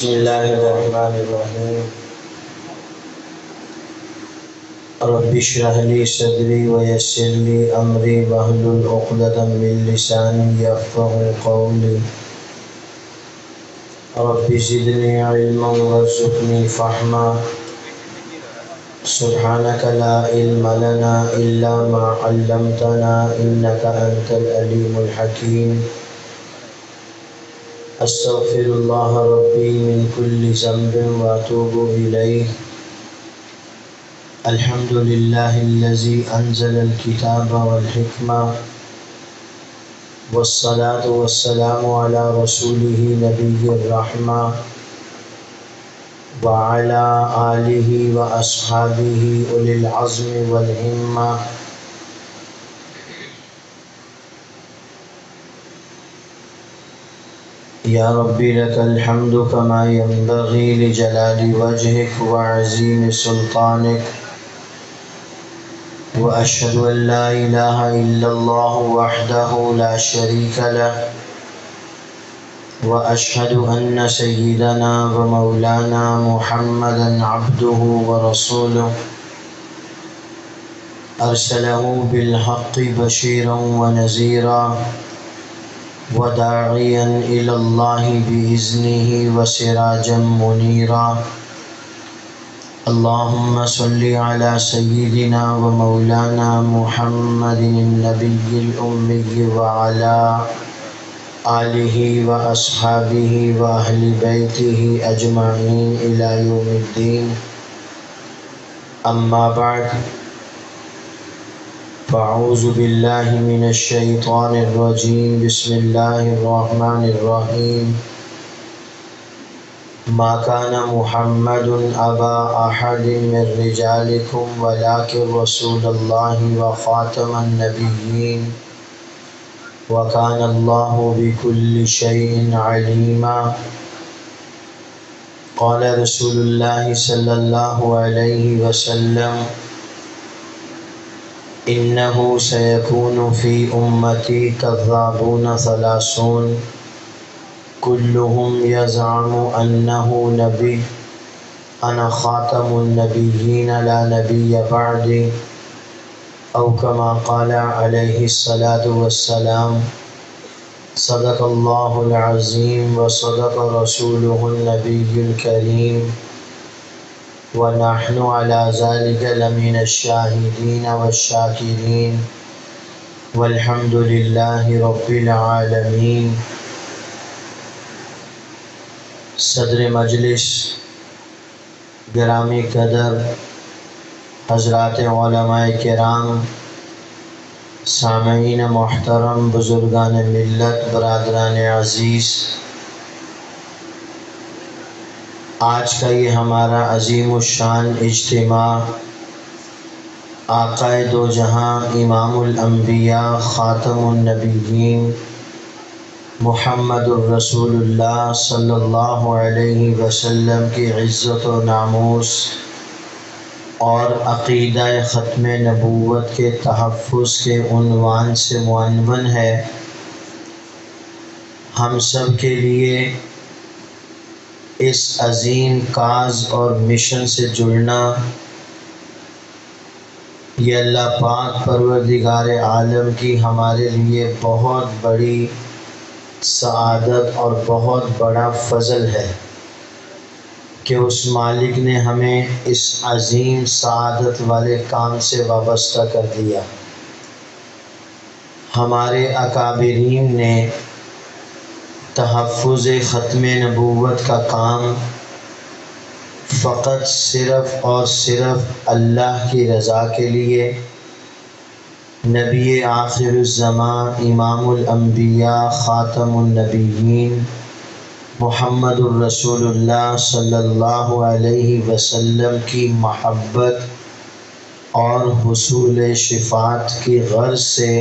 بسم اللہ الرحمن الرحیم رب اشرح لی صدری ویسر لی امری واحلل عقدۃ من لسانی یفقهوا قولی رب زدنی علما وارزقنی فہما سبحانک لا علم لنا الا ما علمتنا انک انت العلیم الحکیم استغفر اللہ ربی من کل ذنب واتوب الیہ الحمد للہ الذی انزل الکتاب والحکمہ والصلاة والسلام علی رسولہ نبی الرحمہ وعلی آلہ واصحابہ اولی العزم والہمہ یا ربی لک الحمد کما ینبغی لجلال وجہک وعظیم سلطانک واشہد ان لا الہ الا اللہ وحدہ لا شریک لہ واشہد ان سیدنا ومولانا محمدا عبدہ ورسولہ ارسلہ بالحق بشیرا ونذیرا وداعیا الی اللہ بإذنہ وسراجا منیرا اللہم صلی علی سیدنا ومولانا محمد النبی الأمی وعلی آلہ واصحابہ واہل بیتہ اجمعین الی یوم الدین اما بعد فاعوذ باللہ من الشیطان الرجیم بسم اللہ الرحمن الرحیم ما كان محمد ابا احد من رجالکم ولکن رسول اللہ وخاتم النبیین وکان اللہ بکل شیء علیما قال رسول اللہ صلی اللہ علیہ وسلم انه سيكون في امتی كذابون ثلاثون كلهم يزعم انه نبي انا خاتم النبيين لا نبي بعدي او كما قال عليه الصلاة والسلام صدق الله العظيم وصدق رسوله النبي الكريم ونحن على ذلك لمن الشاهدين والشاكرين والحمد لله رب العالمين صدر مجلس گرامی قدر حضرات علماء کرام سامعین محترم بزرگان ملت برادران عزیز آج کا یہ ہمارا عظیم الشان اجتماع آقا دو جہاں امام الانبیاء خاتم النبیین محمد الرسول اللہ صلی اللہ علیہ وسلم کی عزت و ناموس اور عقیدہ ختم نبوت کے تحفظ کے عنوان سے معنون ہے۔ ہم سب کے لیے اس عظیم کاز اور مشن سے جڑنا یہ اللہ پاک پروردگار عالم کی ہمارے لیے بہت بڑی سعادت اور بہت بڑا فضل ہے کہ اس مالک نے ہمیں اس عظیم سعادت والے کام سے وابستہ کر دیا۔ ہمارے اکابرین نے تحفظ ختم نبوت کا کام فقط صرف اور صرف اللہ کی رضا کے لیے نبی آخر الزمان امام الانبیاء خاتم النبیین محمد الرسول اللہ صلی اللہ علیہ وسلم کی محبت اور حصول شفاعت کی غرض سے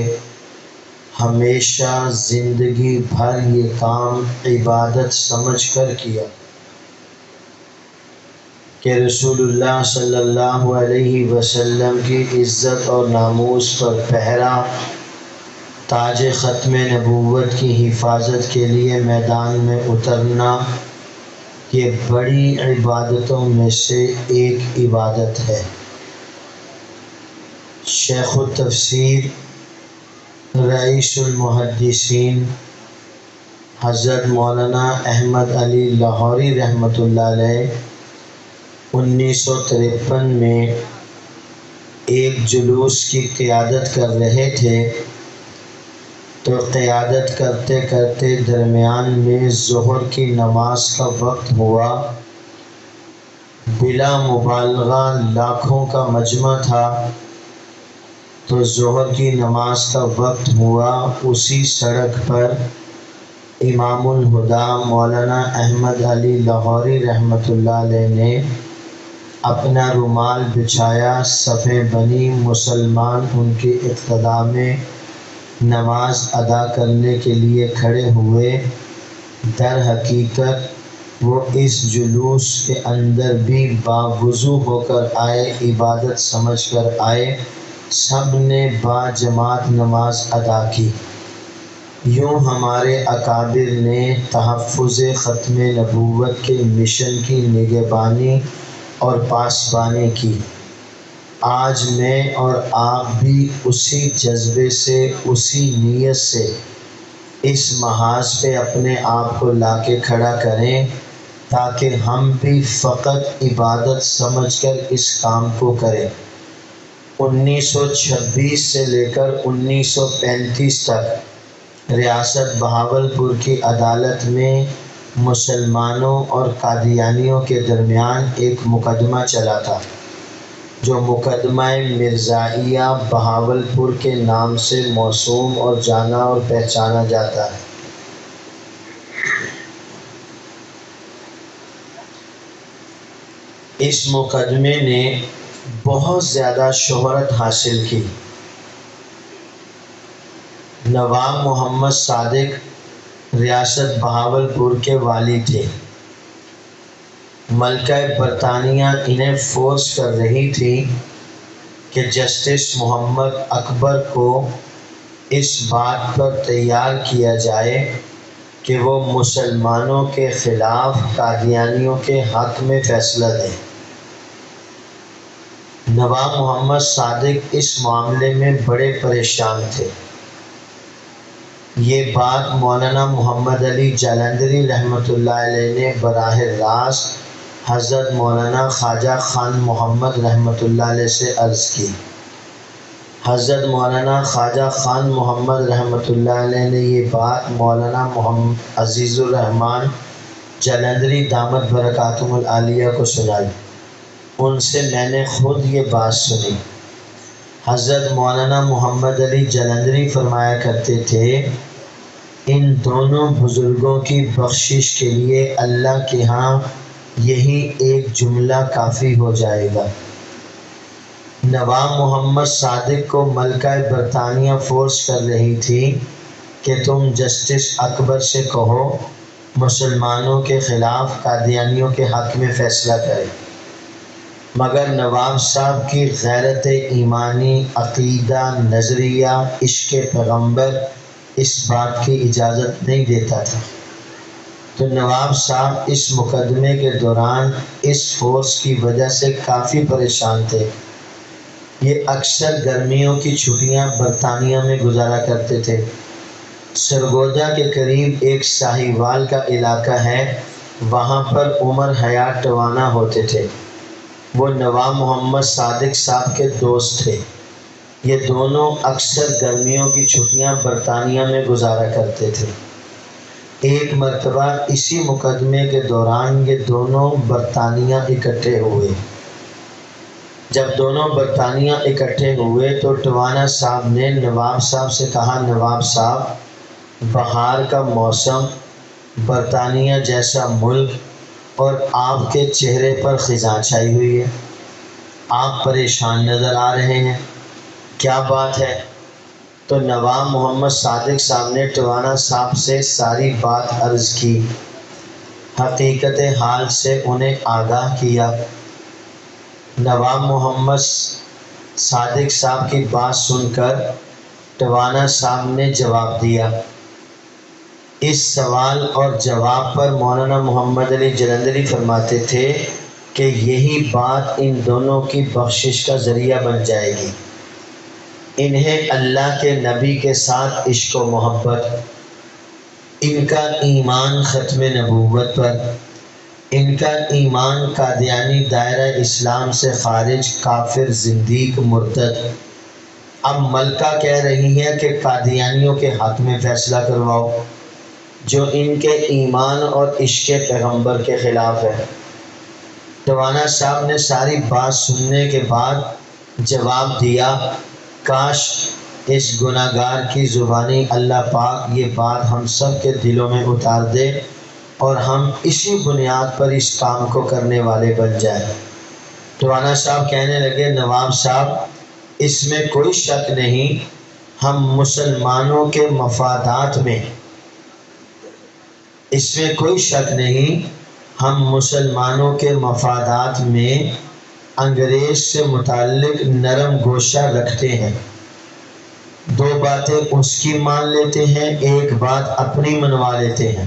ہمیشہ زندگی بھر یہ کام عبادت سمجھ کر کیا کہ رسول اللہ صلی اللہ علیہ وسلم کی عزت اور ناموس پر پہرا تاج ختم نبوت کی حفاظت کے لیے میدان میں اترنا یہ بڑی عبادتوں میں سے ایک عبادت ہے۔ شیخ التفسیر رئیس المحدثین حضرت مولانا احمد علی لاہوری رحمۃ اللہ علیہ 1953 میں ایک جلوس کی قیادت کر رہے تھے، تو قیادت کرتے کرتے درمیان میں ظہر کی نماز کا وقت ہوا۔ بلا مبالغہ لاکھوں کا مجمع تھا، تو ظہر کی نماز کا وقت ہوا۔ اسی سڑک پر امام الہدا مولانا احمد علی لاہوری رحمۃ اللہ علیہ نے اپنا رومال بچھایا، صفیں بنی، مسلمان ان کی اقتداء میں نماز ادا کرنے کے لیے کھڑے ہوئے۔ در حقیقت وہ اس جلوس کے اندر بھی باوضو ہو کر آئے، عبادت سمجھ کر آئے، سب نے با جماعت نماز ادا کی۔ یوں ہمارے اکابر نے تحفظ ختم نبوت کے مشن کی نگہبانی اور پاسبانی کی۔ آج میں اور آپ بھی اسی جذبے سے، اسی نیت سے اس محاذ پہ اپنے آپ کو لا کے کھڑا کریں، تاکہ ہم بھی فقط عبادت سمجھ کر اس کام کو کریں۔ 1926 سے لے کر 1935 تک ریاست بہاولپور کی عدالت میں مسلمانوں اور قادیانیوں کے درمیان ایک مقدمہ چلا تھا، جو مقدمہ مرزائیہ بہاولپور کے نام سے موسوم اور جانا اور پہچانا جاتا ہے۔ اس مقدمے نے بہت زیادہ شہرت حاصل کی۔ نواب محمد صادق ریاست بہاولپور کے والی تھے۔ ملکہ برطانیہ انہیں فورس کر رہی تھی کہ جسٹس محمد اکبر کو اس بات پر تیار کیا جائے کہ وہ مسلمانوں کے خلاف قادیانیوں کے حق میں فیصلہ دیں۔ نواب محمد صادق اس معاملے میں بڑے پریشان تھے۔ یہ بات مولانا محمد علی جالندھری رحمۃ اللہ علیہ نے براہ راست حضرت مولانا خواجہ خان محمد رحمۃ اللہ علیہ سے عرض کی۔ حضرت مولانا خواجہ خان محمد رحمۃ اللہ علیہ نے یہ بات مولانا محمد عزیز الرحمن جالندھری دامت برکاتہم العالیہ کو سنائی۔ ان سے میں نے خود یہ بات سنی۔ حضرت مولانا محمد علی جالندھری فرمایا کرتے تھے، ان دونوں بزرگوں کی بخشش کے لیے اللہ کے ہاں یہی ایک جملہ کافی ہو جائے گا۔ نواب محمد صادق کو ملکہ برطانیہ فورس کر رہی تھی کہ تم جسٹس اکبر سے کہو مسلمانوں کے خلاف قادیانیوں کے حق میں فیصلہ کرے، مگر نواب صاحب کی غیرت ایمانی، عقیدہ، نظریہ، عشق پیغمبر اس بات کی اجازت نہیں دیتا تھا۔ تو نواب صاحب اس مقدمے کے دوران اس فورس کی وجہ سے کافی پریشان تھے۔ یہ اکثر گرمیوں کی چھٹیاں برطانیہ میں گزارا کرتے تھے۔ سرگودا کے قریب ایک ساہیوال کا علاقہ ہے، وہاں پر عمر حیات ٹوانا ہوتے تھے۔ وہ نواب محمد صادق صاحب کے دوست تھے۔ یہ دونوں اکثر گرمیوں کی چھٹیاں برطانیہ میں گزارا کرتے تھے۔ ایک مرتبہ اسی مقدمے کے دوران یہ دونوں برطانیہ اکٹھے ہوئے۔ جب دونوں برطانیہ اکٹھے ہوئے تو ٹوانا صاحب نے نواب صاحب سے کہا، نواب صاحب، بہار کا موسم، برطانیہ جیسا ملک، اور آپ کے چہرے پر خزاں چھائی ہوئی ہے، آپ پریشان نظر آ رہے ہیں، کیا بات ہے؟ تو نواب محمد صادق صاحب نے ٹوانا صاحب سے ساری بات عرض کی، حقیقت حال سے انہیں آگاہ کیا۔ نواب محمد صادق صاحب کی بات سن کر ٹوانا صاحب نے جواب دیا، اس سوال اور جواب پر مولانا محمد علی جلندری فرماتے تھے کہ یہی بات ان دونوں کی بخشش کا ذریعہ بن جائے گی۔ انہیں اللہ کے نبی کے ساتھ عشق و محبت، ان کا ایمان ختم نبوت پر، ان کا ایمان قادیانی دائرہ اسلام سے خارج کافر زندیق مرتد۔ اب ملکہ کہہ رہی ہے کہ قادیانیوں کے حق میں فیصلہ کرواؤ جو ان کے ایمان اور عشق پیغمبر کے خلاف ہے۔ ٹوانا صاحب نے ساری بات سننے کے بعد جواب دیا، کاش اس گناہ گار کی زبانی اللہ پاک یہ بات ہم سب کے دلوں میں اتار دے اور ہم اسی بنیاد پر اس کام کو کرنے والے بن جائیں۔ ٹوانا صاحب کہنے لگے، نواب صاحب اس میں کوئی شک نہیں، ہم مسلمانوں کے مفادات میں، اس میں کوئی شک نہیں، ہم مسلمانوں کے مفادات میں انگریز سے متعلق نرم گوشہ رکھتے ہیں۔ دو باتیں اس کی مان لیتے ہیں، ایک بات اپنی منوا لیتے ہیں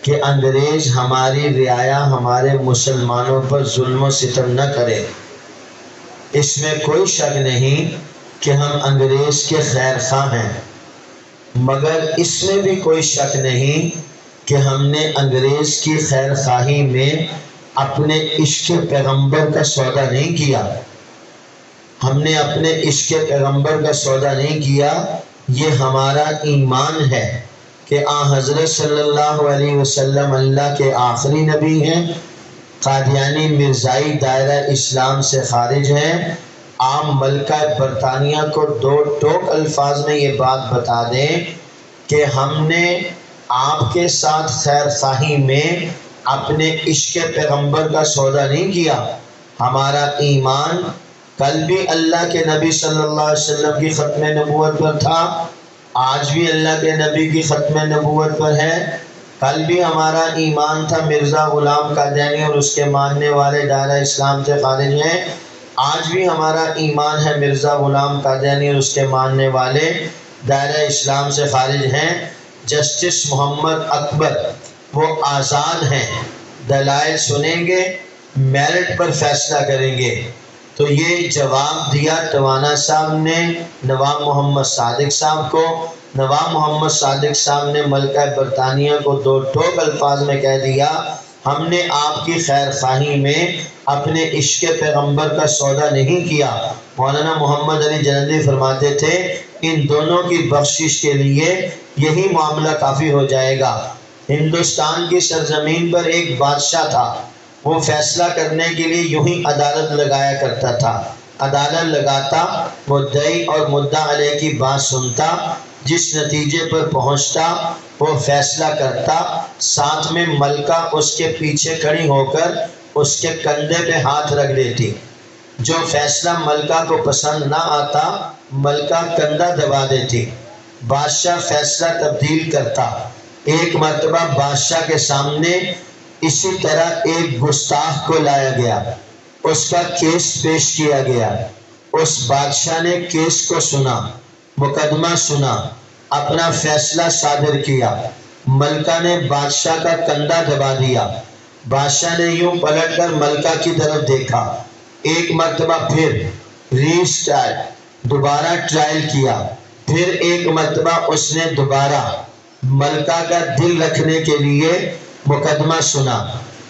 کہ انگریز ہماری رعایا ہمارے مسلمانوں پر ظلم و ستم نہ کرے۔ اس میں کوئی شک نہیں کہ ہم انگریز کے خیر خواہ ہیں، مگر اس میں بھی کوئی شک نہیں کہ ہم نے انگریز کی خیر خواہی میں اپنے عشق پیغمبر کا سودا نہیں کیا۔ ہم نے اپنے عشق پیغمبر کا سودا نہیں کیا، یہ ہمارا ایمان ہے کہ حضرت صلی اللہ علیہ وسلم اللہ کے آخری نبی ہیں، قادیانی مرزائی دائرہ اسلام سے خارج ہیں۔ آپ ملکہ برطانیہ کو دو ٹوک الفاظ میں یہ بات بتا دیں کہ ہم نے آپ کے ساتھ خیر خواہی میں اپنے عشق پیغمبر کا سودا نہیں کیا۔ ہمارا ایمان کل بھی اللہ کے نبی صلی اللہ علیہ وسلم کی ختم نبوت پر تھا، آج بھی اللہ کے نبی کی ختم نبوت پر ہے۔ کل بھی ہمارا ایمان تھا مرزا غلام قادیانی اور اس کے ماننے والے دائرہ اسلام سے خارج ہیں، آج بھی ہمارا ایمان ہے مرزا غلام قادیانی اور اس کے ماننے والے دائرہ اسلام سے خارج ہیں۔ جسٹس محمد اکبر وہ آزاد ہیں، دلائل سنیں گے، میرٹ پر فیصلہ کریں گے۔ تو یہ جواب دیا ٹوانا صاحب نے نواب محمد صادق صاحب کو۔ نواب محمد صادق صاحب نے ملکہ برطانیہ کو دو ٹوک الفاظ میں کہہ دیا، ہم نے آپ کی خیر خواہی میں اپنے عشق پیغمبر کا سودا نہیں کیا۔ مولانا محمد علی جلندری فرماتے تھے ان دونوں کی بخشش کے لیے یہی معاملہ کافی ہو جائے گا۔ ہندوستان کی سرزمین پر ایک بادشاہ تھا، وہ فیصلہ کرنے کے لیے یوں ہی عدالت لگایا کرتا تھا۔ عدالت لگاتا، مدعی اور مدعا علیہ کی بات سنتا، جس نتیجے پر پہنچتا وہ فیصلہ کرتا، ساتھ میں ملکہ اس کے پیچھے کھڑی ہو کر اس کے کندھے پہ ہاتھ رکھ دیتی۔ جو فیصلہ ملکہ کو پسند نہ آتا ملکہ کندھا دبا دیتی، بادشاہ فیصلہ تبدیل کرتا۔ ایک مرتبہ بادشاہ کے سامنے اسی طرح ایک گستاخ کو لایا گیا، اس کا کیس پیش کیا گیا۔ اس بادشاہ نے کیس کو سنا، مقدمہ سنا، اپنا فیصلہ صادر کیا۔ ملکہ نے بادشاہ کا کندھا دبا دیا۔ بادشاہ نے یوں پلٹ کر ملکہ کی طرف دیکھا، ایک مرتبہ پھر ری اسٹارٹ، دوبارہ ٹرائل کیا، پھر ایک مرتبہ اس نے دوبارہ ملکہ کا دل رکھنے کے لیے مقدمہ سنا۔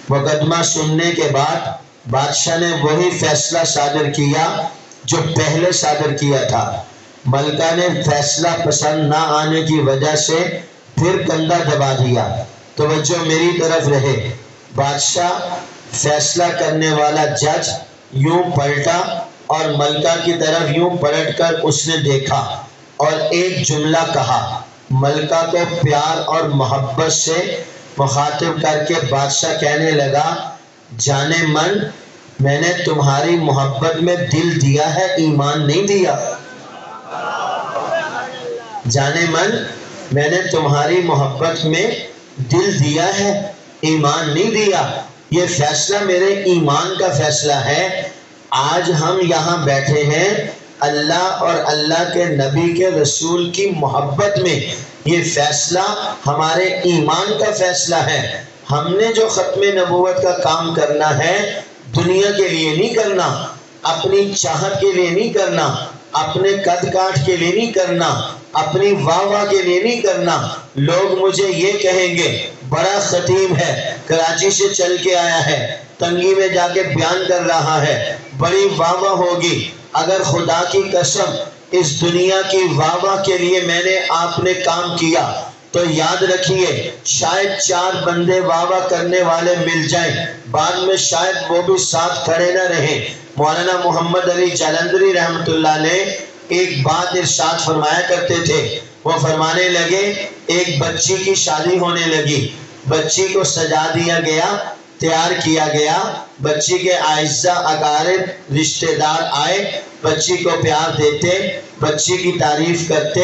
مقدمہ سننے کے بعد بادشاہ نے وہی فیصلہ صادر کیا جو پہلے صادر کیا تھا۔ ملکہ نے فیصلہ پسند نہ آنے کی وجہ سے پھر کندھا دبا دیا۔ توجہ میری طرف رہے، بادشاہ فیصلہ کرنے والا جج یوں پلٹا اور ملکہ کی طرف یوں پلٹ کر اس نے دیکھا اور ایک جملہ کہا۔ ملکہ کو پیار اور محبت سے مخاطب کر کے بادشاہ کہنے لگا، جانے من میں نے تمہاری محبت میں دل دیا ہے، ایمان نہیں دیا۔ جانے من میں نے تمہاری محبت میں دل دیا ہے، ایمان نہیں دیا۔ یہ فیصلہ میرے ایمان کا فیصلہ ہے۔ آج ہم یہاں بیٹھے ہیں اللہ اور اللہ کے نبی کے رسول کی محبت میں یہ فیصلہ ہمارے ایمان کا فیصلہ ہے۔ ہم نے جو ختم نبوت کا کام کرنا ہے دنیا کے لیے نہیں کرنا، اپنی چاہت کے لیے نہیں کرنا، اپنے قد کاٹ کے لیے نہیں کرنا، اپنی واہ واہ کے لیے نہیں کرنا۔ لوگ مجھے یہ کہیں گے بڑا خطیب ہے، کراچی سے چل کے آیا ہے، تنگی میں جا کے بیان کر رہا ہے، بڑی واہ واہ ہوگی۔ اگر خدا کی قسم اس دنیا کی واہ واہ کے لیے میں نے آپ نے کام کیا تو یاد رکھیے شاید 4 بندے واہ واہ کرنے والے مل جائیں، بعد میں شاید وہ بھی ساتھ کھڑے نہ رہیں۔ مولانا محمد علی جالندھری رحمۃ اللہ علیہ ایک بات ارشاد فرمایا کرتے تھے، وہ فرمانے لگے ایک بچی کی شادی ہونے لگی، بچی کو سجا دیا گیا، تیار کیا گیا، بچی کے اعزاء اقارب رشتہ دار آئے، بچی کو پیار دیتے، بچی کی تعریف کرتے۔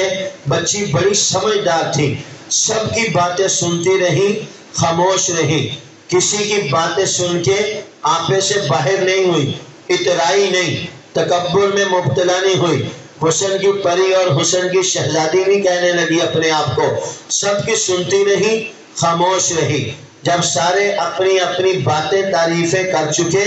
بچی بڑی سمجھدار تھی، سب کی باتیں سنتی رہی، خاموش رہی، کسی کی باتیں سن کے آپے سے باہر نہیں ہوئی، اترائی نہیں، تکبر میں مبتلا نہیں ہوئی، حسن کی پری اور حسن کی شہزادی نہیں کہنے لگی اپنے آپ کو، سب کی سنتی رہی، خاموش رہی۔ جب سارے اپنی اپنی باتیں تعریفیں کر چکے،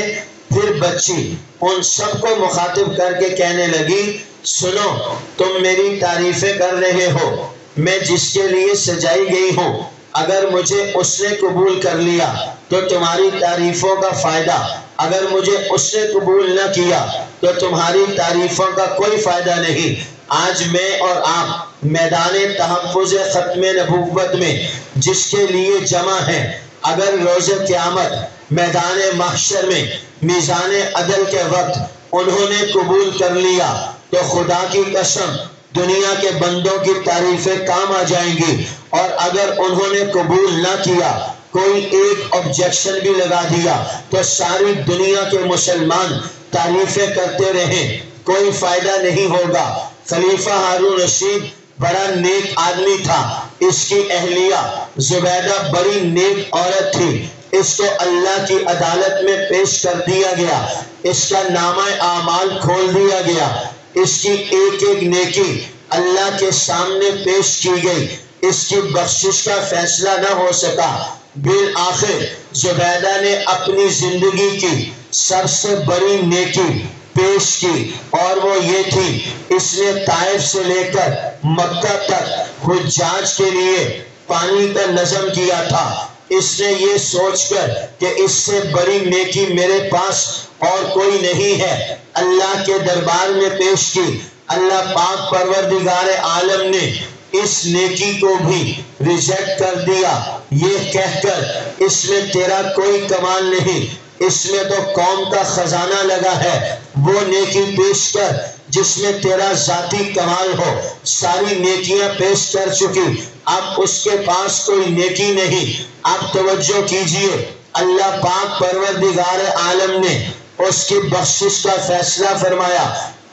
پھر بچی ان سب کو مخاطب کر کے کہنے لگی سنو، تم میری تعریفیں کر رہے ہو، میں جس کے لیے سجائی گئی ہوں اگر مجھے اس نے قبول کر لیا تو تمہاری تعریفوں کا فائدہ، اگر مجھے اس نے قبول نہ کیا تو تمہاری تعریفوں کا کوئی فائدہ نہیں۔ آج میں اور آپ میدان تحفظ ختم نبوت میں جس کے لیے جمع ہیں، اگر روز قیامت میدان محشر میں میزان عدل کے وقت انہوں نے قبول کر لیا تو خدا کی قسم دنیا کے بندوں کی تعریفیں کام آ جائیں گی، اور اگر انہوں نے قبول نہ کیا، کوئی ایک آبجیکشن بھی لگا دیا تو ساری دنیا کے مسلمان تعریفیں کرتے رہیں، کوئی فائدہ نہیں ہوگا۔ خلیفہ ہارون رشید بڑا نیک آدمی تھا، اس کی اہلیہ زبیدہ بڑی نیک عورت تھی، اس کو اللہ کی عدالت میں پیش کر دیا گیا، اس کا نامہ اعمال کھول دیا گیا، اس کی ایک ایک نیکی اللہ کے سامنے پیش کی گئی، اس کی بخشش کا فیصلہ نہ ہو سکا۔ بالآخر زبیدہ نے اپنی زندگی کی سب سے بڑی نیکی پیش کی، اور وہ یہ تھی اس نے طائف سے لے کر مکہ تک حجاج کے لیے پانی کا نظم کیا تھا۔ اس نے یہ سوچ کر کہ اس سے بڑی نیکی میرے پاس اور کوئی نہیں ہے، اللہ کے دربار میں پیش کی۔ اللہ پاک پروردگار عالم نے اس نیکی کو بھی ریجیکٹ کر دیا، یہ کہہ کر اس میں تیرا کوئی کمال نہیں، اس میں تو قوم کا خزانہ لگا ہے، وہ نیکی پیش کر جس میں تیرا ذاتی کمال ہو۔ ساری نیکیاں پیش کر چکی، اب اس کے پاس کوئی نیکی نہیں۔ اب توجہ کیجئے، اللہ پاک پروردگار عالم نے اس کی بخشش کا فیصلہ فرمایا۔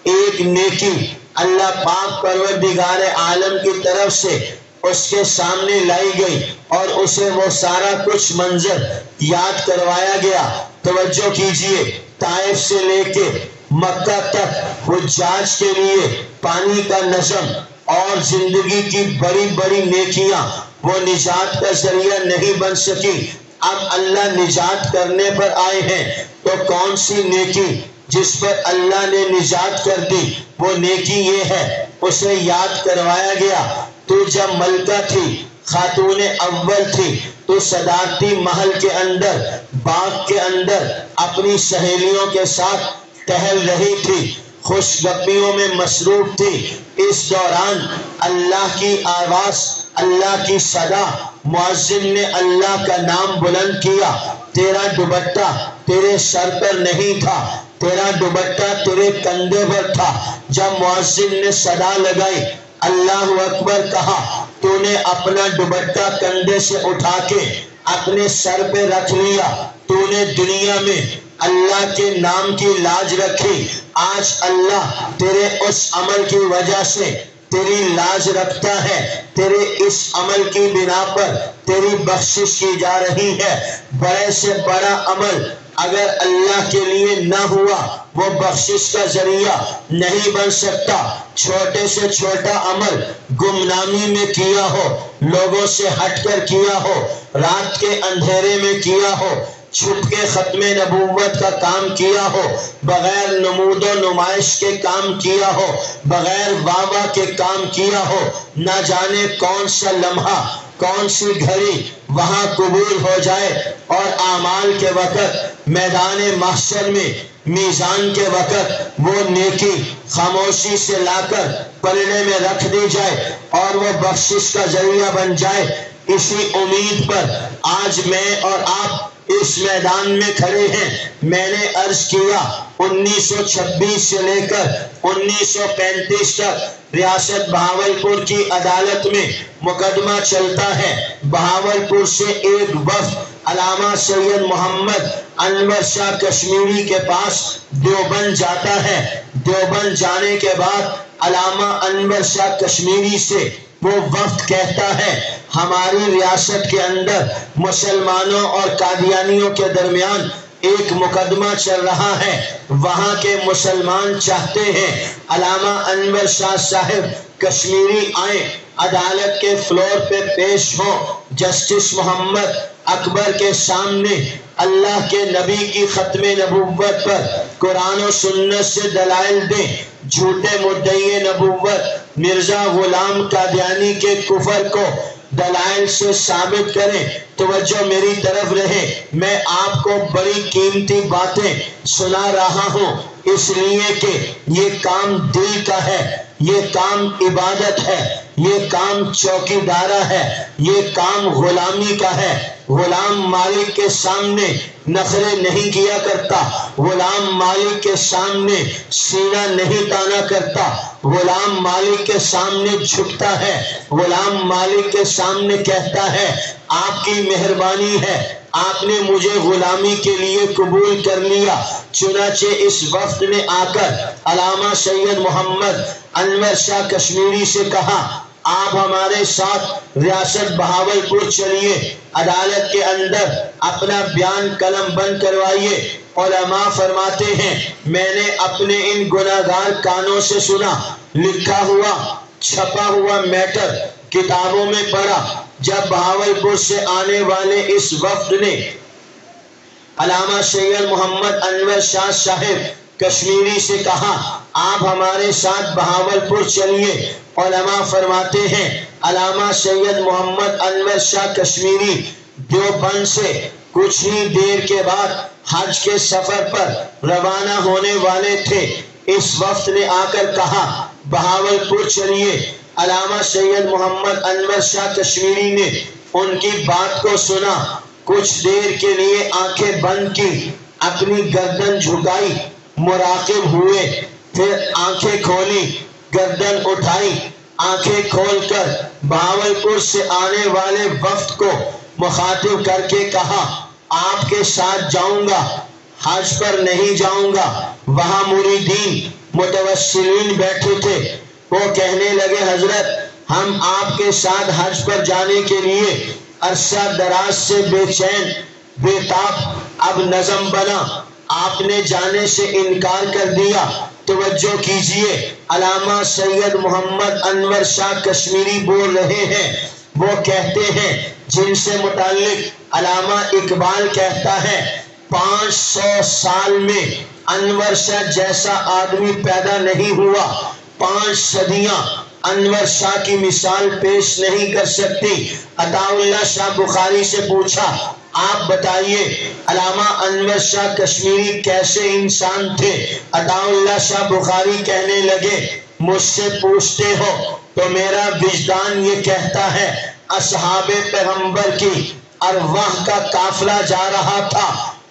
ایک نیکی اللہ پاک پروردگار عالم کی طرف سے اس کے سامنے لائی گئی اور اسے وہ سارا کچھ منظر یاد کروایا گیا۔ توجہ کیجئے، طائف سے لے کے مکہ تک حجاج کے لیے پانی کا نظم اور زندگی کی بڑی بڑی نیکیاں وہ نجات کا ذریعہ نہیں بن سکی۔ اب اللہ نجات کرنے پر آئے ہیں تو کون سی نیکی جس پر اللہ نے نجات کر دی، وہ نیکی یہ ہے، اسے یاد کروایا گیا۔ تو جب ملکہ تھی، خاتون اول تھی، تو صدارتی محل کے اندر، باغ کے اندر اپنی سہیلیوں کے ساتھ ٹہل رہی تھی، خوش گپیوں میں مصروف تھی۔ اس دوران اللہ کی آواز، اللہ کی صدا، مؤذن نے اللہ کا نام بلند کیا۔ تیرا دوپٹہ تیرے سر پر نہیں تھا، تیرا دوپٹہ تیرے کندھے پر تھا۔ جب مؤذن نے صدا لگائی، اللہ اکبر کہا، تو نے اپنا دوپٹہ کندھے سے اٹھا کے اپنے سر پہ رکھ لیا، تو نے دنیا میں اللہ کے نام کی لاج رکھی۔ آج اللہ تیرے اس عمل کی وجہ سے تیری لاج رکھتا ہے، تیرے اس عمل کی بنا پر تیری بخشش کی جا رہی ہے۔ بڑے سے بڑا عمل اگر اللہ کے لیے نہ ہوا وہ بخشش کا ذریعہ نہیں بن سکتا۔ چھوٹے سے چھوٹا عمل گمنامی میں کیا ہو، لوگوں سے ہٹ کر کیا ہو، رات کے اندھیرے میں کیا ہو، چھپ کے ختم نبوت کا کام کیا ہو، بغیر نمود و نمائش کے کام کیا ہو، بغیر واہ واہ کے کام کیا ہو، نہ جانے کون سا لمحہ، کون سی گھڑی وہاں قبول ہو جائے اور اعمال کے وقت میدان محشر میں میزان کے وقت وہ نیکی خاموشی سے لا کر پلڑے میں رکھ دی جائے اور وہ بخشش کا ذریعہ بن جائے۔ اسی امید پر آج میں اور آپ اس میدان میں کھڑے ہیں۔ میں نے عرض کیا 1926 سے لے کر 1935 تک ریاست بہاولپور کی عدالت میں مقدمہ چلتا ہے۔ بہاولپور سے ایک وفد علامہ سید محمد انور شاہ کشمیری کے پاس دیوبند جاتا ہے۔ دیوبند جانے کے بعد علامہ انور شاہ کشمیری سے وہ وفد کہتا ہے ہماری ریاست کے اندر مسلمانوں اور قادیانیوں کے درمیان ایک مقدمہ چل رہا ہے، وہاں کے مسلمان چاہتے ہیں علامہ انور شاہ صاحب کشمیری آئیں، عدالت کے فلور پہ پیش ہوں، جسٹس محمد اکبر کے سامنے اللہ کے نبی کی ختم نبوت پر قرآن و سنت سے دلائل دیں، جھوٹے مدعی نبوت مرزا غلام قادیانی کے کفر کو دلائل سے ثابت کریں۔ توجہ میری طرف رہے، میں آپ کو بڑی قیمتی باتیں سنا رہا ہوں، اس لیے کہ یہ کام دل کا ہے، یہ کام عبادت ہے، یہ کام چوکی دارہ ہے، یہ کام غلامی کا ہے۔ غلام مالک کے سامنے نخرے نہیں کیا کرتا، غلام مالک کے سامنے سینہ نہیں تانا کرتا، غلام مالک کے سامنے جھکتا ہے، غلام مالک کے سامنے کہتا ہے آپ کی مہربانی ہے، آپ نے مجھے غلامی کے لیے قبول کر لیا۔ چنانچہ اس وفد نے آ کر علامہ سید محمد انور شاہ کشمیری سے کہا آپ ہمارے ساتھ ریاست بہاولپور چلیے، عدالت کے اندر اپنا بیان قلم بند کروائیے۔ علماء فرماتے ہیں میں نے اپنے ان گناہگار کانوں سے سنا، لکھا ہوا چھپا ہوا میٹر کتابوں میں پڑھا۔ جب بہاولپور سے آنے والے اس وفد نے علامہ سید محمد انور شاہ صاحب کشمیری سے کہا آپ ہمارے ساتھ بہاولپور چلیے، علماء فرماتے ہیں علامہ سید محمد انور شاہ کشمیری دیوبند سے کچھ ہی دیر کے بعد حج کے سفر پر روانہ ہونے والے تھے۔ اس وفد نے آ کر کہا بہاولپور چلیے۔ علامہ سید محمد انور شاہ کشمیری نے ان کی بات کو سنا، کچھ دیر کے لیے آنکھیں بند کی، اپنی گردن جھکائی، مراقب ہوئے، پھر آنکھیں کھولی، گردن اٹھائی، آنکھیں کھول کر بہاولپور سے آنے والے وفد کو مخاطب کر کے کہا آپ کے ساتھ جاؤں گا، حج پر نہیں جاؤں گا۔ وہاں مریدین متوسلین بیٹھے تھے، وہ کہنے لگے حضرت ہم آپ کے ساتھ حج پر جانے کے لیے عرصہ دراز سے بے چین بے تاب، اب نظم بنا، آپ نے جانے سے انکار کر دیا۔ توجہ کیجئے، علامہ سید محمد انور شاہ کشمیری بول رہے ہیں، وہ کہتے ہیں جن سے متعلق علامہ اقبال کہتا ہے 500 سال میں انور شاہ جیسا آدمی پیدا نہیں ہوا، 5 صدیاں انور شاہ کی مثال پیش نہیں کر سکتی۔ عطا اللہ شاہ بخاری سے پوچھا آپ بتائیے علامہ انور شاہ کشمیری کیسے انسان تھے؟ عطا اللہ شاہ بخاری کہنے لگے مجھ سے پوچھتے ہو تو میرا وجدان یہ کہتا ہے اصحاب پیغمبر کی ارواح کا قافلہ جا رہا تھا،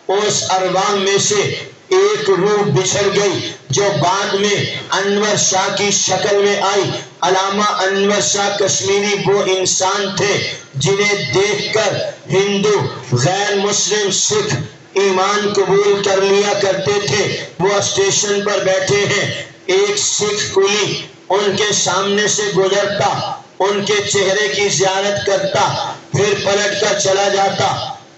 اس ارواح میں سے ایک روح بچھڑ گئی جو بعد میں انور شاہ کی شکل میں آئی۔ علامہ انور شاہ کشمیری وہ انسان تھے جنہیں دیکھ کر ہندو، غیر مسلم، سکھ ایمان قبول کر لیا کرتے تھے۔ وہ اسٹیشن پر بیٹھے ہیں، ایک سکھ کلی ان کے سامنے سے گزرتا، ان کے چہرے کی زیارت کرتا، پھر پلٹ کر چلا جاتا،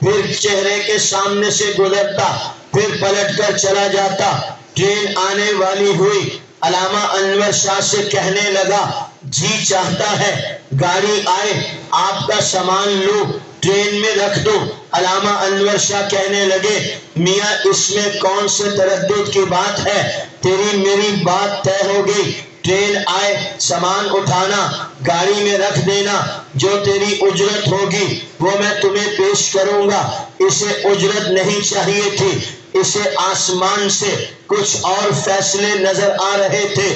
پھر چہرے کے سامنے سے گزرتا، پھر پلٹ کر چلا جاتا۔ ٹرین آنے والی ہوئی، علامہ انور شاہ سے کہنے لگا جی چاہتا ہے گاڑی آئے، آپ کا سامان لوں، ٹرین میں رکھ دوں۔ علامہ انور شاہ کہنے لگے میاں اس میں کون سے تردد کی بات ہے، تیری میری بات طے ہو گئی، ٹرین آئے سامان اٹھانا، گاڑی میں رکھ دینا، جو تیری اجرت ہوگی وہ میں تمہیں پیش کروں گا۔ اسے اجرت نہیں چاہیے تھی، اسے آسمان سے کچھ اور فیصلے نظر آ رہے تھے،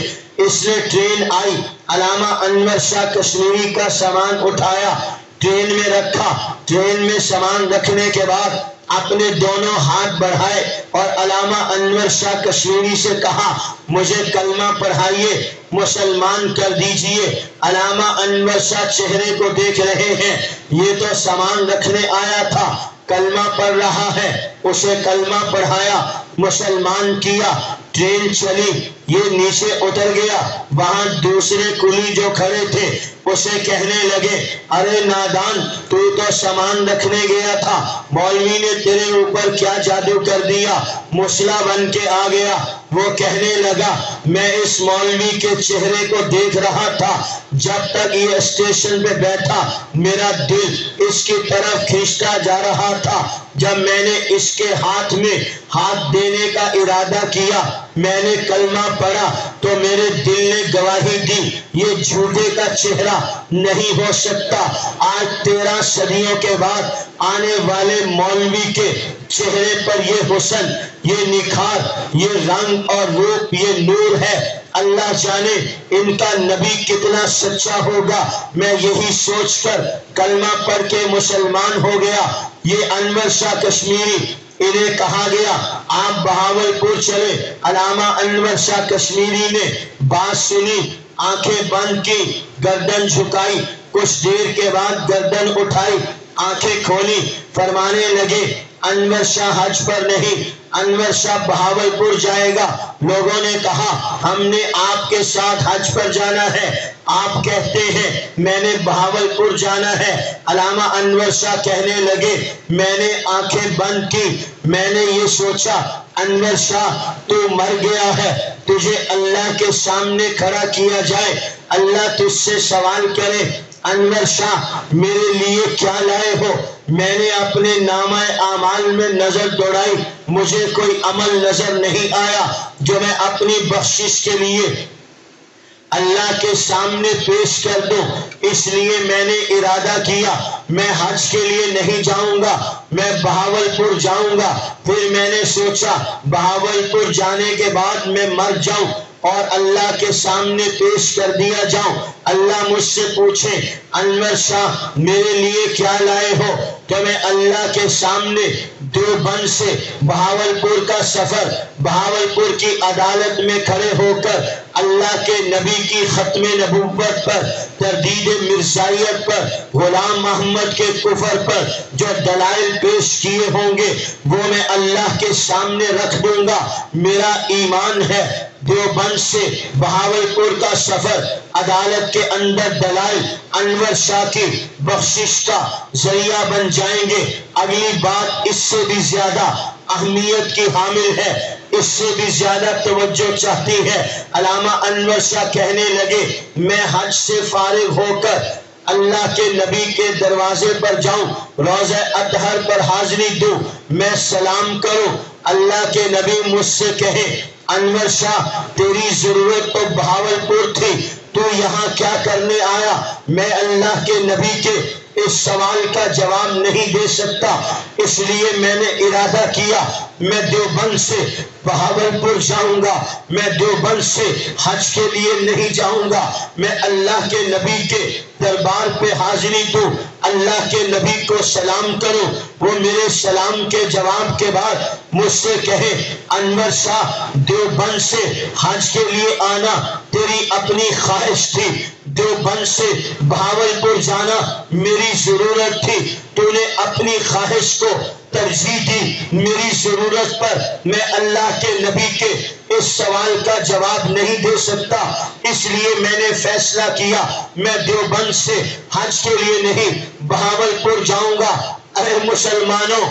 اس لیے ٹرین آئی، علامہ انور شاہ کشمیری کا سامان اٹھایا، ٹرین میں رکھا، ٹرین میں سامان رکھنے کے بعد اپنے دونوں ہاتھ بڑھائے اور علامہ انور شاہ کشمیری سے کہا مجھے کلمہ پڑھائیے، مسلمان کر دیجئے۔ علامہ انور شاہ چہرے کو دیکھ رہے ہیں، یہ تو سامان رکھنے آیا تھا، کلمہ پڑھ رہا ہے، اسے کلمہ پڑھایا، مسلمان کیا، ٹرین چلی، یہ نیچے اتر گیا۔ وہاں دوسرے کلی جو کھڑے تھے اسے کہنے لگے ارے نادان، تو سامان رکھنے گیا تھا، مولوی نے تیرے اوپر کیا جادو کر دیا، مسلح بن کے آ گیا۔ وہ کہنے لگا میں اس مولوی کے چہرے کو دیکھ رہا تھا، جب تک یہ اسٹیشن پہ بیٹھا میرا دل اس کی طرف کھینچتا جا رہا تھا، جب میں نے اس کے ہاتھ میں ہاتھ دینے کا ارادہ کیا، میں نے کلمہ پڑھا تو میرے دل نے گواہی دی یہ جھوٹے کا چہرہ نہیں ہو سکتا۔ آج 13 صدیوں کے بعد آنے والے مولوی کے چہرے پر یہ حسن، یہ نکھار، یہ رنگ اور روپ، یہ نور ہے، اللہ جانے ان کا نبی کتنا سچا ہوگا۔ میں یہی سوچ کر کلمہ پڑھ کے مسلمان ہو گیا۔ یہ انور شاہ کشمیری، انہیں کہا گیا آپ بہاولپور چلے۔ علامہ انور شاہ کشمیری نے بات سنی، آنکھیں بند کی، گردن جھکائی، کچھ دیر کے بعد گردن اٹھائی، آنکھیں کھولی، فرمانے لگے انور شاہ حج پر نہیں، انور شاہ بہاولپور جائے گا۔ لوگوں نے کہا ہم نے آپ کے ساتھ حج پر جانا ہے، آپ کہتے ہیں میں نے بہاولپور جانا ہے۔ علامہ انور شاہ کہنے لگے میں نے آنکھیں بند کی، میں نے یہ سوچا انور شاہ تو مر گیا ہے، تجھے اللہ کے سامنے کھڑا کیا جائے، اللہ تجھ سے سوال کرے انور شاہ میرے لیے کیا لائے ہو۔ میں نے اپنے نامہ اعمال میں نظر دوڑائی، مجھے کوئی عمل نظر نہیں آیا جو میں اپنی بخشش کے لیے اللہ کے سامنے پیش کر دوں، اس لیے میں نے ارادہ کیا میں حج کے لیے نہیں جاؤں گا، میں بہاولپور جاؤں گا۔ پھر میں نے سوچا بہاولپور جانے کے بعد میں مر جاؤں اور اللہ کے سامنے پیش کر دیا جاؤں، اللہ مجھ سے پوچھے انور شاہ میرے لیے کیا لائے ہو، تو میں اللہ کے سامنے دیوبند سے بہاولپور کا سفر، بہاولپور کی عدالت میں کھڑے ہو کر اللہ کے نبی کی ختم نبوت پر، تردید مرزائیت پر، غلام محمد کے کفر پر جو دلائل پیش کیے ہوں گے وہ میں اللہ کے سامنے رکھ دوں گا۔ میرا ایمان ہے دیوبند سے بہاولپور کا سفر عدالت کے اندر دلائل انور شاہ کی بخشش کا ذریعہ بن جائیں گے۔ اگلی بات اس سے بھی زیادہ اہمیت کی حامل ہے، اس سے بھی زیادہ توجہ چاہتی ہے۔ علامہ انور شاہ کہنے لگے میں حج سے فارغ ہو کر اللہ کے نبی کے دروازے پر جاؤں، روضہ اطہر پر حاضری دوں، میں سلام کروں، اللہ کے نبی مجھ سے کہے انور شاہ تیری ضرورت تو بہاولپور تھی، تو یہاں کیا کرنے آیا؟ میں اللہ کے نبی کے اس سوال کا جواب نہیں دے سکتا، اس لیے میں نے ارادہ کیا میں دیوبند سے بہاولپور جاؤں گا، میں دیوبند سے حج کے لیے نہیں جاؤں گا، میں اللہ کے نبی کے دربار پہ حاضری دوں، اللہ کے نبی کو سلام کروں، وہ میرے سلام کے جواب کے بعد مجھ سے کہے انور شاہ دیوبند سے حج کے لیے آنا تیری اپنی خواہش تھی، دیوبند سے بہاولپور جانا میری ضرورت تھی، تو نے اپنی خواہش کو ترجیح دی میری ضرورت پر میں اللہ کے نبی کے اس سوال کا جواب نہیں دے سکتا، اس لیے میں نے فیصلہ کیا میں دیوبند سے حج کے لیے نہیں بہاولپور جاؤں گا۔ اے مسلمانوں،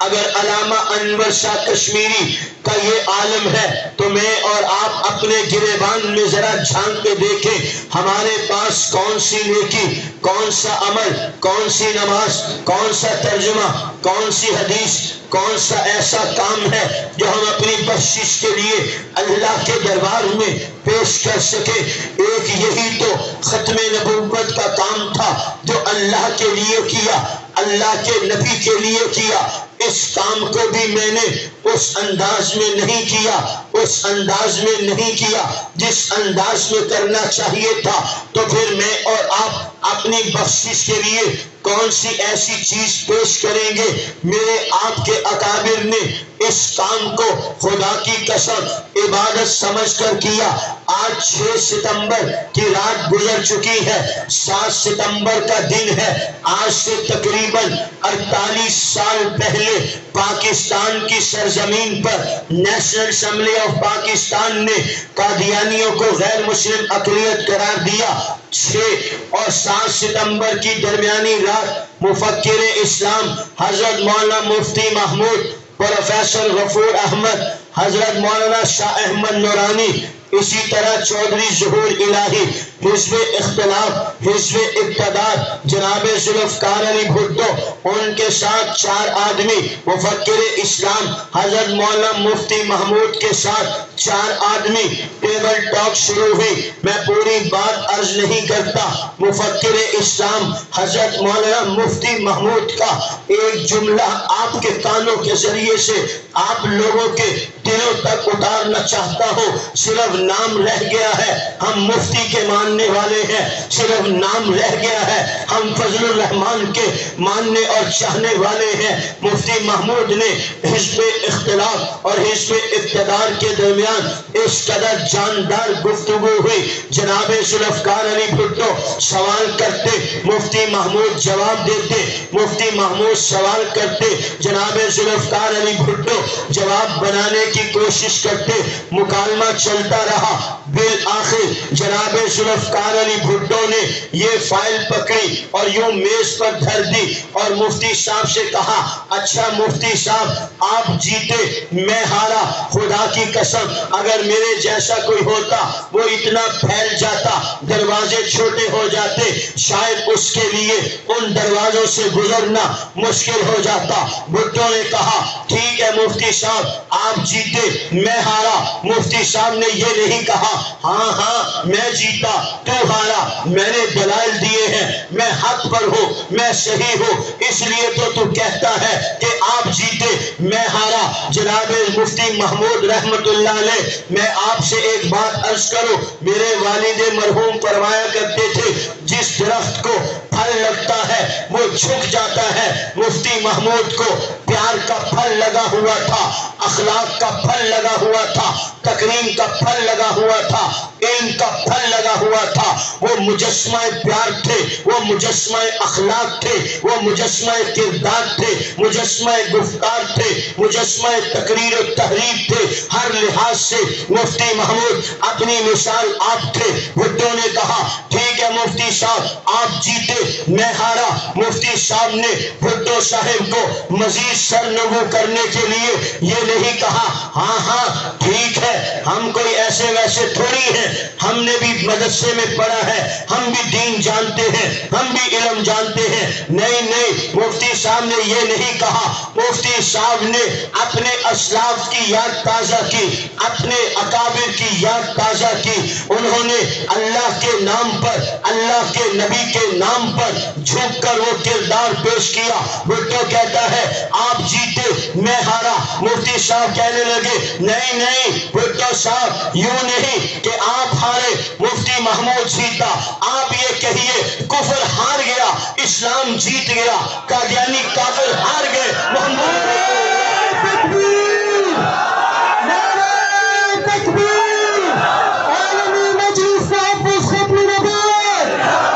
اگر علامہ انور شاہ کشمیری کا یہ عالم ہے تو میں اور آپ اپنے گریبان میں ذرا جھانک کے دیکھیں، ہمارے پاس کون سی نیکی، کون سا عمل، کون سی نماز، کون سا ترجمہ، کون سی حدیث، کون سا ایسا کام ہے جو ہم اپنی بخشش کے لیے اللہ کے دربار میں پیش کر سکے۔ ایک یہی تو ختم نبوت کا کام تھا جو اللہ کے لیے کیا، اللہ کے نبی کے لیے کیا۔ اس کام کو بھی میں نے اس انداز میں نہیں کیا، اس انداز میں نہیں کیا جس انداز میں کرنا چاہیے تھا، تو پھر میں اور آپ اپنی بخشش کے لیے کون سی ایسی چیز پیش کریں گے؟ میرے آپ کے اکابر نے اس کام کو خدا کی قسم عبادت سمجھ کر کیا۔ آج 6 ستمبر کی رات گزر چکی ہے، 7 ستمبر کا دن ہے۔ آج سے تقریباً 48 سال پہلے پاکستان کی سرزمین پر نیشنل اسمبلی آف پاکستان نے قادیانیوں کو غیر مسلم اقلیت قرار دیا۔ 6 اور 7 ستمبر کی درمیانی رات مفکر اسلام حضرت مولانا مفتی محمود، پروفیسر غفور احمد، حضرت مولانا شاہ احمد نورانی، اسی طرح چودھری ظہور الہی، حزب اختلاف، حزب اقتدار جناب ذوالفقار علی بھٹو، ان کے ساتھ 4 آدمی، مفکر اسلام حضرت مولانا مفتی محمود کے ساتھ 4 آدمی، ٹیبل ٹاک شروع ہوئی۔ میں پوری بات عرض نہیں کرتا، مفکر اسلام حضرت مولانا مفتی محمود کا ایک جملہ آپ کے کانوں کے ذریعے سے آپ لوگوں کے دلوں تک اتارنا چاہتا ہوں۔ صرف نام رہ گیا ہے، ہم مفتی کے ماننے والے ہیں، صرف نام رہ گیا ہے، ہم فضل الرحمان کے ماننے اور چاہنے والے ہیں۔ مفتی محمود نے حزب اختلاف اور حزب اقتدار کے درمیان اس قدر جاندار گفتگو ہوئی، جناب ذوالفقار علی بھٹو سوال کرتے، مفتی محمود جواب دیتے، مفتی محمود سوال کرتے، جناب ذوالفقار علی بھٹو جواب بنانے کی کوشش کرتے، مکالمہ چلتا رہا۔ بالآخر جناب ذوالفقار علی بھٹو نے یہ فائل پکڑی اور یوں میز پر دھر دی اور مفتی صاحب سے کہا، اچھا مفتی صاحب آپ جیتے میں ہارا، خدا کی قسم اگر میرے جیسا کوئی ہوتا وہ اتنا پھیل جاتا، دروازے چھوٹے ہو جاتے، شاید اس کے لیے ان دروازوں سے گزرنا مشکل ہو جاتا۔ بھٹو نے کہا ٹھیک ہے مفتی صاحب آپ جیتے میں ہارا۔ مفتی صاحب نے یہ نہیں کہا ہاں ہاں میں جیتا تو ہارا، میں نے دلائل دیے ہیں، میں حق پر ہوں، میں صحیح ہوں، اس لیے تو کہتا ہے کہ آپ جیتے میں ہارا۔ جناب مفتی محمود رحمت اللہ علیہ، میں آپ سے ایک بات عرض کروں، میرے والد مرحوم فرمایا کرتے تھے جس درخت کو پھل لگتا ہے وہ جھک جاتا ہے۔ مفتی محمود کو پیار کا پھل لگا ہوا تھا، اخلاق کا پھل لگا ہوا تھا، تکریم کا پھل لگا ہوا تھا، علم کا پھل لگا ہوا تھا۔ وہ مجسمہ پیار تھے، وہ مجسمہ اخلاق تھے، وہ مجسمہ کردار تھے، مجسمہ گفتار تھے، مجسمہ تقریر و تحریر تھے۔ ہر لحاظ سے مفتی محمود اپنی مثال آپ تھے۔ بھٹو نے کہا ٹھیک ہے مفتی صاحب آپ جیتے میں ہارا۔ مفتی صاحب نے بھٹو صاحب کو مزید سرنگو کرنے کے لیے یہ نہیں کہا ہاں ہاں ٹھیک ہے، ہم کوئی ایسے ویسے تھوڑی ہیں، ہم نے بھی مدرسے میں پڑھا ہے، ہم بھی دین جانتے ہیں، ہم بھی علم جانتے ہیں۔ نہیں نہیں، مفتی صاحب نے یہ نہیں کہا۔ مفتی صاحب نے اپنے اسلاف کی یاد تازہ کی، اپنے اکابر کی یاد تازہ کی۔ انہوں نے اللہ کے نام پر، اللہ کے نبی کے نام پر جھک کر وہ کردار پیش کیا۔ بھٹو کہتا ہے آپ جیتے میں ہارا۔ مفتی صاحب کہنے لگے نہیں نہیں بھٹو صاحب یوں نہیں کہ آپ ہارے مفتی محمود جیتا، آپ یہ کہیے کفر ہار گیا اسلام جیت گیا، قادیانی کافر ہار گئے محمد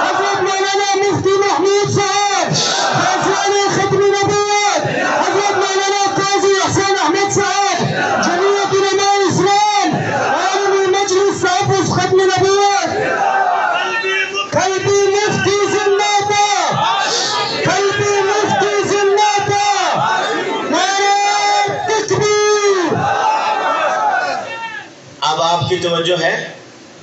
حضرت مولانا مفتی محمود صاحب احمد صاحب جمعیت علماء اسلام عالمی مجلس تحفظ ختم نبوت قلبی مفتی زندہ باد قلبی مفتی زندہ باد نعرہ تکبیر۔ اب آپ کی توجہ ہے،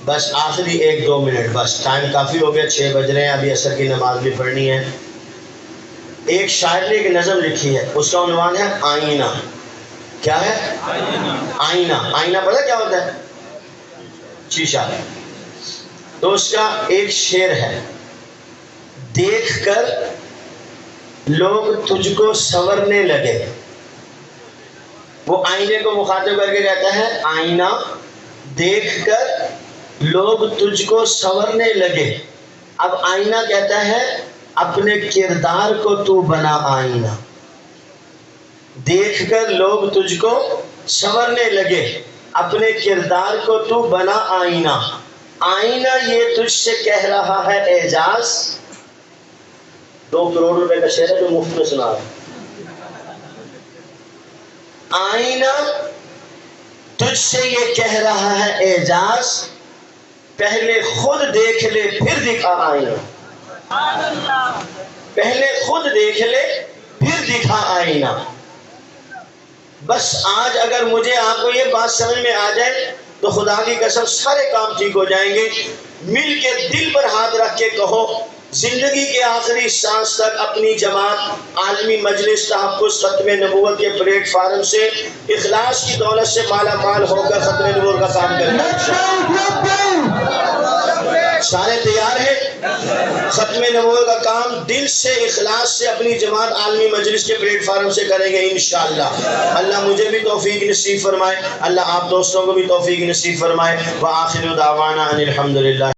بس آخری 1-2 منٹ، بس ٹائم کافی ہو گیا، 6 بج رہے ہیں، ابھی عصر کی نماز بھی پڑھنی ہے۔ ایک شاعر نے ایک نظم لکھی ہے، اس کا عنوان ہے آئینہ۔ کیا ہے؟ آئینہ۔ آئینہ پتہ کیا ہوتا ہے؟ شیشہ۔ تو اس کا ایک شعر ہے، دیکھ کر لوگ تجھ کو سنورنے لگے۔ وہ آئینے کو مخاطب کر کے کہتا ہے آئینہ دیکھ کر لوگ تجھ کو سنورنے لگے۔ اب آئینہ کہتا ہے اپنے کردار کو تو بنا آئینہ، دیکھ کر لوگ تجھ کو سنورنے لگے، اپنے کردار کو تو بنا آئینہ۔ آئینہ یہ تجھ سے کہہ رہا ہے اعجاز، 2 کروڑ روپے کا شعر ہے جو مفت میں سنا رہا۔ آئینہ تجھ سے یہ کہہ رہا ہے اعجاز، پہلے خود دیکھ لے پھر دکھا آئینہ، پہلے خود دیکھ لے پھر دکھا آئینہ۔ بس آج اگر مجھے آپ کو یہ بات سمجھ میں آ جائے تو خدا کی قسم سارے کام ٹھیک ہو جائیں گے۔ مل کے دل پر ہاتھ رکھ کے کہو زندگی کے آخری سانس تک اپنی جماعت عالمی مجلس تحفظ ختم نبوت کے پلیٹ فارم سے اخلاص کی دولت سے مالا مال ہو کر ختم نبوت کا کام کریں گے۔ سارے تیار ہیں؟ ختم نبوت کا کام دل سے اخلاص سے اپنی جماعت عالمی مجلس کے پلیٹ فارم سے کریں گے انشاءاللہ۔ اللہ مجھے بھی توفیق نصیب فرمائے، اللہ آپ دوستوں کو بھی توفیق نصیب فرمائے۔ وآخر دعوانا ان الحمدللہ۔